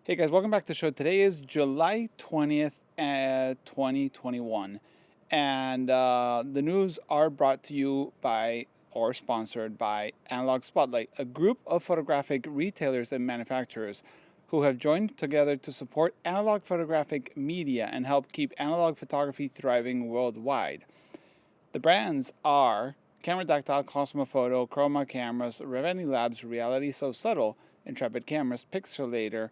Hey guys, welcome back to the show. Today is July 20th, 2021, and the news are brought to you by or sponsored by Analogue Spotlight, a group of photographic retailers and manufacturers who have joined together to support analog photographic media and help keep analog photography thriving worldwide. The brands are Cameradactyl, Kosmo, Foto, Chroma cameras, Reveni Labs, RealitySoSubtle, Intrepid cameras, Pixl-ltr,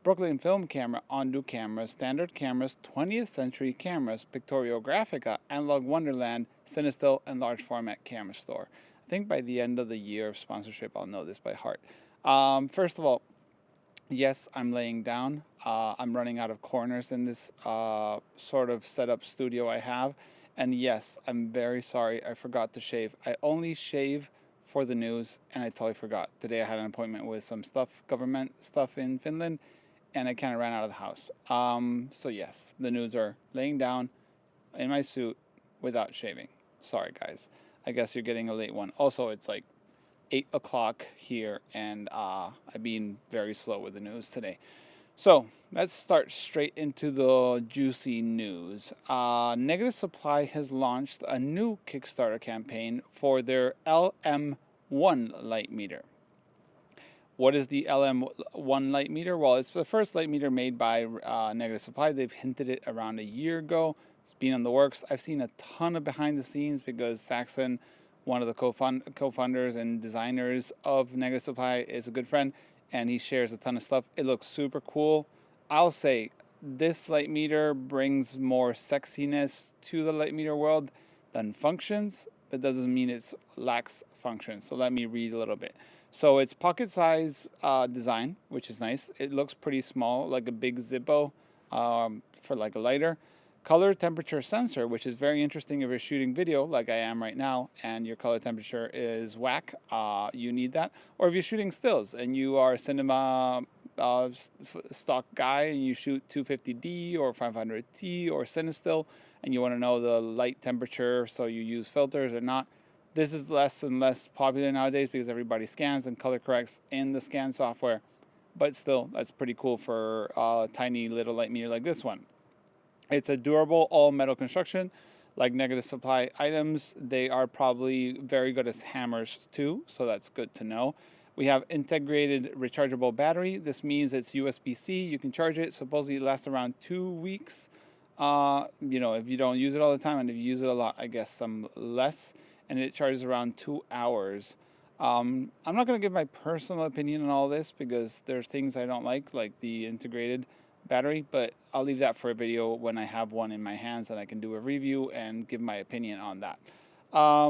Brooklyn film camera, ONDU cameras, standard cameras, 20th century cameras, Pictoriographica, Analogue, Wonderland, Cinestill, and large format camera store. I think by the end of the year of sponsorship, I'll know this by heart. First of all, yes, I'm laying down. I'm running out of corners in this sort of setup studio I have. And yes, I'm very sorry. I forgot to shave. I only shave for the news, and I totally forgot. Today I had an appointment with some government stuff in Finland, and I kind of ran out of the house. So yes, the news are laying down in my suit without shaving. Sorry, guys. I guess you're getting a late one. Also, it's like 8 o'clock here, and I've been very slow with the news today. So let's start straight into the juicy news. Negative Supply has launched a new Kickstarter campaign for their LM1 Lightmeter. What is the LM1 Lightmeter? Well, it's the first Lightmeter made by Negative Supply. They've hinted it around a year ago. It's been in the works. I've seen a ton of behind the scenes because Saxon, one of the co-founders and designers of Negative Supply, is a good friend, and he shares a ton of stuff. It looks super cool. I'll say this Lightmeter brings more sexiness to the Lightmeter world than functions, but doesn't mean it lacks functions. So let me read a little bit. So it's pocket size design, which is nice. It looks pretty small, like a big Zippo for like a lighter. Color temperature sensor, which is very interesting if you're shooting video like I am right now and your color temperature is whack, you need that. Or if you're shooting stills and you are a cinema stock guy and you shoot 250D or 500T or Cinestill and you want to know the light temperature so you use filters or not. This is less and less popular nowadays because everybody scans and color corrects in the scan software. But still, that's pretty cool for a tiny little Lightmeter like this one. It's a durable all-metal construction. Like Negative Supply items, they are probably very good as hammers too, so that's good to know. We have integrated rechargeable battery. This means it's USB-C. You can charge it. Supposedly it lasts around 2 weeks. If you don't use it all the time, and if you use it a lot, I guess some less. And it charges around 2 hours. I'm not going to give my personal opinion on all this because there's things I don't like the integrated battery, but I'll leave that for a video when I have one in my hands and I can do a review and give my opinion on that.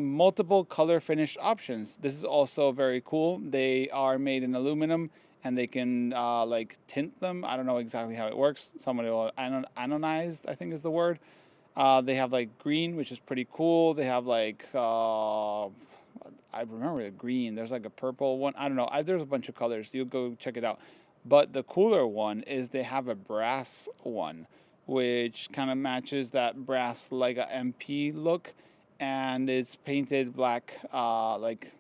Multiple color finish options. This is also very cool. They are made in aluminum and they can tint them. I don't know exactly how it works. Somebody will anodized, I think is the word. They have green, which is pretty cool. They have I remember the green. There's a purple one. I don't know. There's a bunch of colors. You'll go check it out. But the cooler one is they have a brass one, which kind of matches that brass Leica MP look, and it's painted black, bright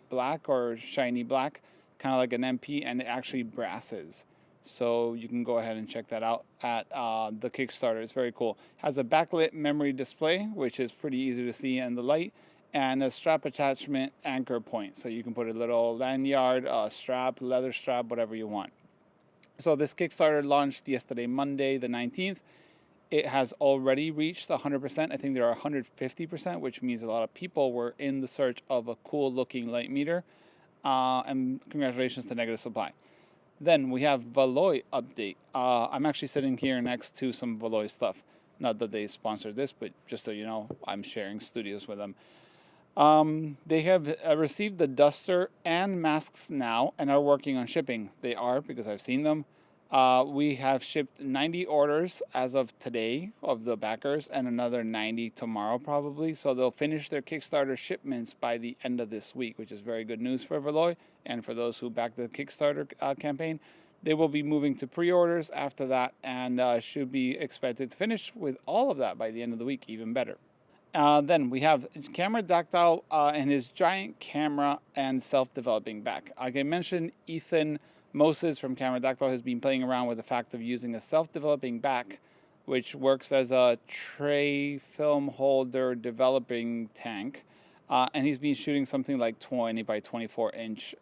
black or shiny black, kind of like an MP, and it actually brasses. So you can go ahead and check that out at the Kickstarter. It's very cool. Has a backlit memory display, which is pretty easy to see in the light, and a strap attachment anchor point. So you can put a little lanyard, strap, leather strap, whatever you want. So this Kickstarter launched yesterday, Monday the 19th. It has already reached 100%. I think there are 150%, which means a lot of people were in the search of a cool looking Lightmeter. And congratulations to Negative Supply. Then we have Valoi update. I'm actually sitting here next to some Valoi stuff. Not that they sponsored this, but just so you know, I'm sharing studios with them. They have received the duster and masks now and are working on shipping. They are, because I've seen them. We have shipped 90 orders as of today of the backers and another 90 tomorrow probably. So they'll finish their Kickstarter shipments by the end of this week, which is very good news for Valoi and for those who back the Kickstarter campaign. They will be moving to pre-orders after that, and should be expected to finish with all of that by the end of the week, even better. Then we have Cameradactyl and his giant camera and self-developing back. Like I mentioned, Ethan Moses from Cameradactyl has been playing around with the fact of using a self-developing back, which works as a tray film holder developing tank. And he's been shooting something like 20 by 24 inch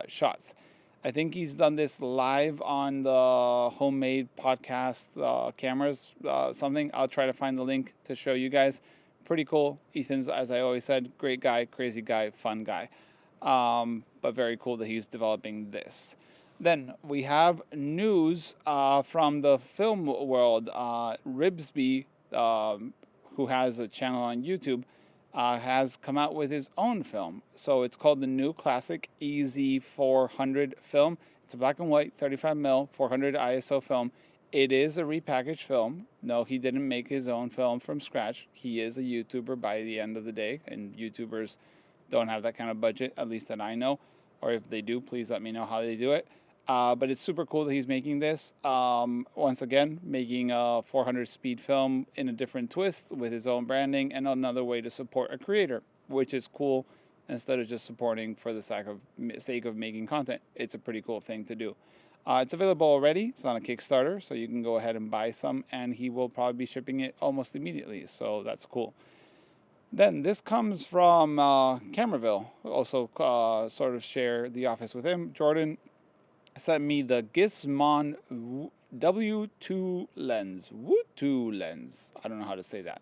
shots. I think he's done this live on the homemade podcast cameras, something. I'll try to find the link to show you guys. Pretty cool. Ethan's, as I always said, great guy, crazy guy, fun guy. But very cool that he's developing this. Then we have news from the film world. Ribsy, who has a channel on YouTube, has come out with his own film. So it's called the new classic EZ400 film. It's a black and white 35mm 400 ISO film. It is a repackaged film. No, he didn't make his own film from scratch. He is a YouTuber by the end of the day, and YouTubers don't have that kind of budget, at least that I know. Or if they do, please let me know how they do it. But it's super cool that he's making this. Once again, making a 400 speed film in a different twist with his own branding and another way to support a creator, which is cool. Instead of just supporting for the sake of making content, it's a pretty cool thing to do. It's available already. It's on a Kickstarter, so you can go ahead and buy some, and he will probably be shipping it almost immediately, so that's cool. Then this comes from Cameraville, also sort of share the office with him. Jordan sent me the Gizmon Wtulens. I don't know how to say that.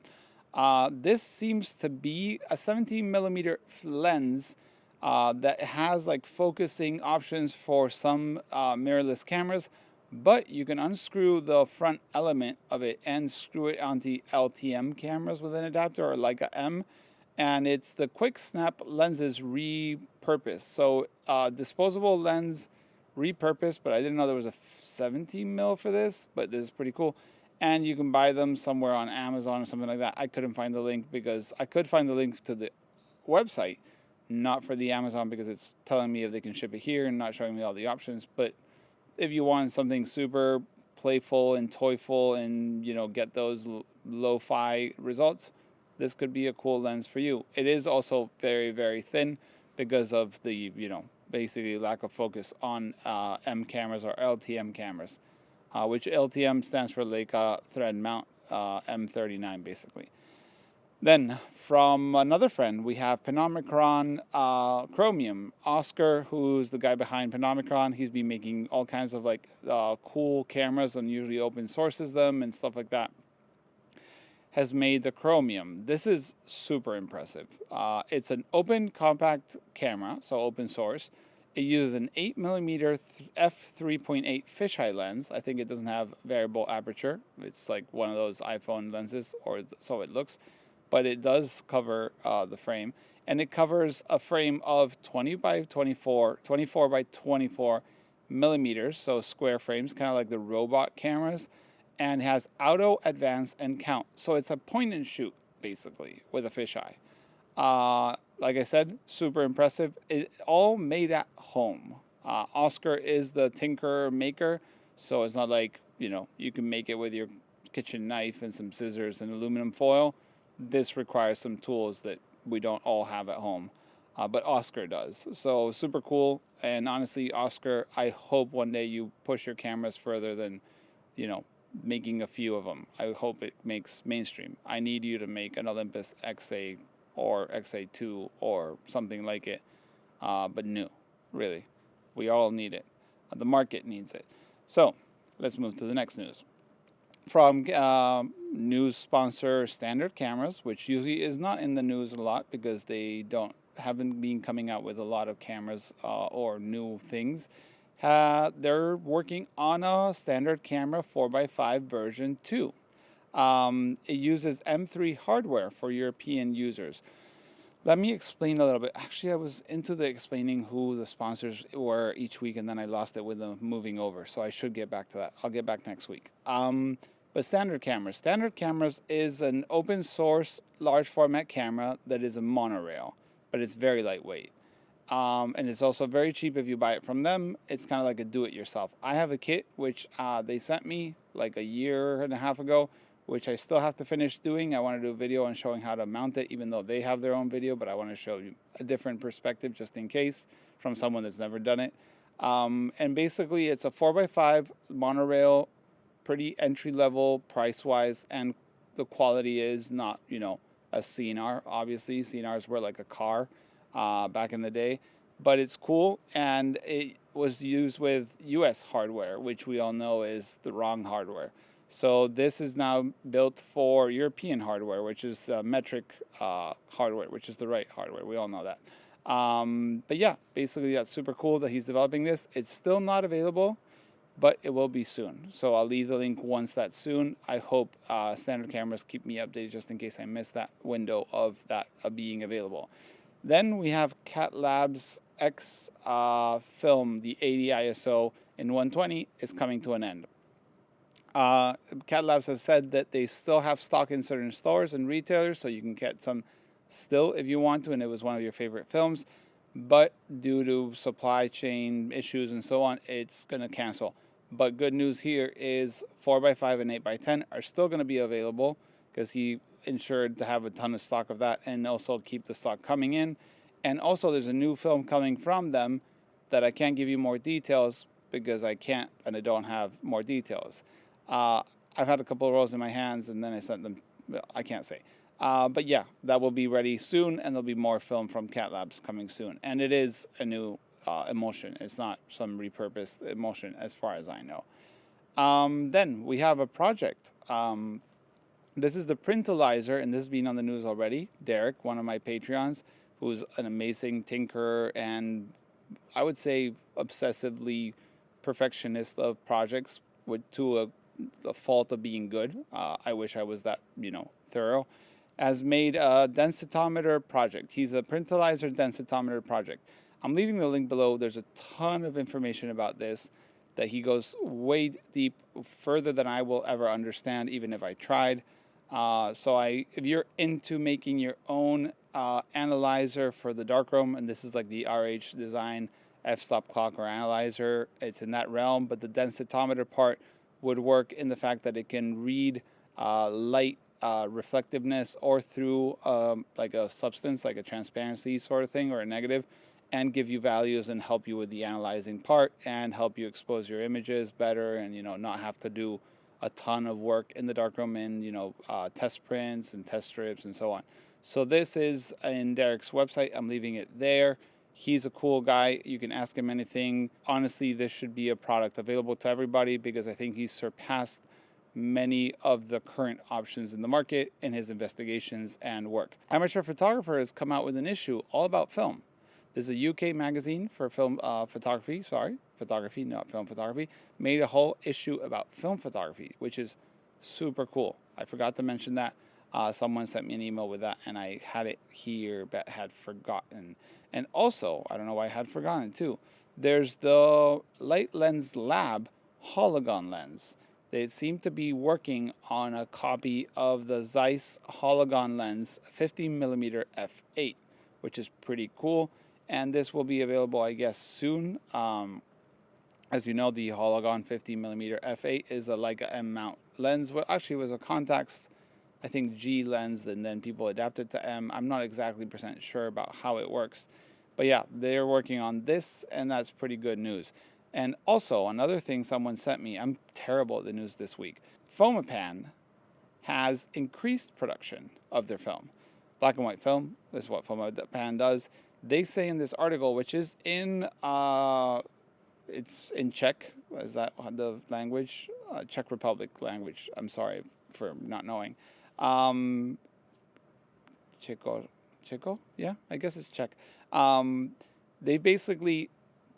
This seems to be a 17mm lens that has like focusing options for some mirrorless cameras, but you can unscrew the front element of it and screw it onto LTM cameras with an adapter or Leica M, and it's the quick snap lenses repurposed. So disposable lens repurposed, but I didn't know there was a 17mm for this, but this is pretty cool. And you can buy them somewhere on Amazon or something like that. I couldn't find the link because I could find the link to the website, not for the Amazon, because it's telling me if they can ship it here and not showing me all the options. But if you want something super playful and toyful and, you know, get those lo-fi results, this could be a cool lens for you. It is also very, very thin because of the, you know, basically lack of focus on M cameras or LTM cameras, which LTM stands for Leica Thread Mount M39, basically. Then, from another friend, we have Panomicron Chromium. Oscar, who's the guy behind Panomicron, he's been making all kinds of like cool cameras and usually open sources them and stuff like that, has made the Chromium. This is super impressive. It's an open compact camera, so open source. It uses an 8mm f3.8 fisheye lens. I think it doesn't have variable aperture. It's like one of those iPhone lenses, or so it looks. But it does cover the frame, and it covers a frame of 20 by 24 by 24 millimeters, so square frames, kind of like the robot cameras, and has auto, advance, and count. So it's a point and shoot, basically, with a fisheye. Like I said, super impressive. It all made at home. Oscar is the tinker maker, so it's not like, you know, you can make it with your kitchen knife and some scissors and aluminum foil. This requires some tools that we don't all have at home, but Oscar does. So super cool. And honestly, Oscar, I hope one day you push your cameras further than, you know, making a few of them. I hope it makes mainstream. I need you to make an Olympus XA or XA2 or something like it, but new, really. We all need it. The market needs it. So let's move to the next news. From news sponsor Standard Cameras, which usually is not in the news a lot because they haven't been coming out with a lot of cameras or new things. They're working on a standard camera 4x5 version 2. It uses M3 hardware for European users. Let me explain a little bit. Actually, I was into the explaining who the sponsors were each week, and then I lost it with them moving over. So I should get back to that. I'll get back next week. But Standard Cameras. Standard Cameras is an open source large format camera that is a monorail, but it's very lightweight. And it's also very cheap if you buy it from them. It's kind of like a do-it-yourself. I have a kit which they sent me like a year and a half ago, which I still have to finish doing. I want to do a video on showing how to mount it, even though they have their own video, but I want to show you a different perspective just in case from someone that's never done it. And basically it's a 4x5 monorail, pretty entry-level price-wise, and the quality is not, you know, a CNR. Obviously, CNRs were like a car back in the day, but it's cool, and it was used with US hardware, which we all know is the wrong hardware. So this is now built for European hardware, which is metric hardware, which is the right hardware. We all know that. But yeah, basically that's super cool that he's developing this. It's still not available, but it will be soon. So I'll leave the link once that's soon. I hope Standard Cameras keep me updated just in case I miss that window of that being available. Then we have CatLabs X Film, the 80 ISO in 120 is coming to an end. CatLabs has said that they still have stock in certain stores and retailers, so you can get some still if you want to, and it was one of your favorite films. But due to supply chain issues and so on, it's going to cancel. But good news here is 4x5 and 8x10 are still going to be available because he ensured to have a ton of stock of that and also keep the stock coming in. And also there's a new film coming from them that I can't give you more details because I can't and I don't have more details. I've had a couple of rolls in my hands and then I sent them, I can't say. But yeah, that will be ready soon, and there'll be more film from CatLabs coming soon. And it is a new emulsion. It's not some repurposed emulsion as far as I know. Then we have a project. This is the Printalyzer, and this has been on the news already. Derek, one of my Patreons, who's an amazing tinkerer and I would say obsessively perfectionist of projects to a fault of being good. I wish I was that, thorough. Has made a densitometer project. He's a Printalyzer densitometer project. I'm leaving the link below. There's a ton of information about this that he goes way deep, further than I will ever understand, even if I tried. If you're into making your own analyzer for the darkroom, and this is like the RH Design f-stop clock or analyzer, it's in that realm, but the densitometer part would work in the fact that it can read light reflectiveness or through like a substance, like a transparency sort of thing or a negative, and give you values and help you with the analyzing part and help you expose your images better and not have to do a ton of work in the darkroom and test prints and test strips and so on. So this is in Derek's website. I'm leaving it there. He's a cool guy. You can ask him anything. Honestly, this should be a product available to everybody because I think he's surpassed many of the current options in the market in his investigations and work. Amateur Photographer has come out with an issue all about film. This is a UK magazine for film photography, not film photography, made a whole issue about film photography, which is super cool. I forgot to mention that. Someone sent me an email with that, and I had it here, but had forgotten. And also, I don't know why I had forgotten too, there's the Light Lens Lab Hologon lens. They seem to be working on a copy of the Zeiss Hologon lens 50mm f8, which is pretty cool. And this will be available, I guess, soon. As you know, the Hologon 50mm f8 is a Leica M mount lens. Well, actually, it was a Contax, I think, G lens, and then people adapted to M. I'm not exactly % sure about how it works. But yeah, they're working on this, and that's pretty good news. And also, another thing someone sent me, I'm terrible at the news this week. Fomapan has increased production of their film. Black and white film, this is what Fomapan does. They say in this article, which is in, it's in Czech, is that the language? Czech Republic language, I'm sorry for not knowing. Czech? Yeah, I guess it's Czech. They basically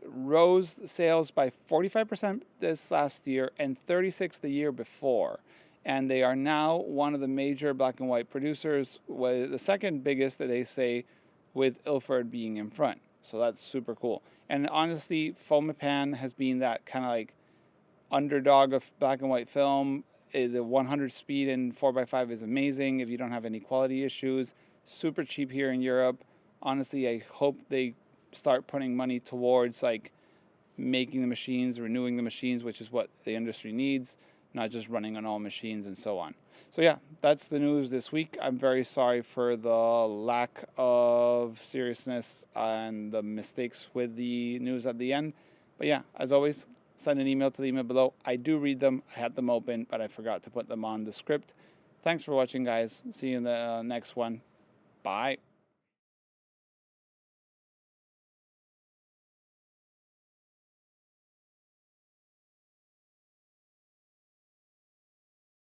rose sales by 45% this last year and 36% the year before. And they are now one of the major black and white producers, with the second biggest that they say, with Ilford being in front. So that's super cool. And honestly, Fomapan has been that kind of like underdog of black and white film. The 100 speed in 4x5 is amazing if you don't have any quality issues. Super cheap here in Europe. Honestly, I hope they start putting money towards like making the machines, renewing the machines, which is what the industry needs, not just running on all machines and so on. So yeah, that's the news this week. I'm very sorry for the lack of seriousness and the mistakes with the news at the end. But yeah, as always, send an email to the email below. I do read them. I had them open, but I forgot to put them on the script. Thanks for watching, guys. See you in the next one. Bye.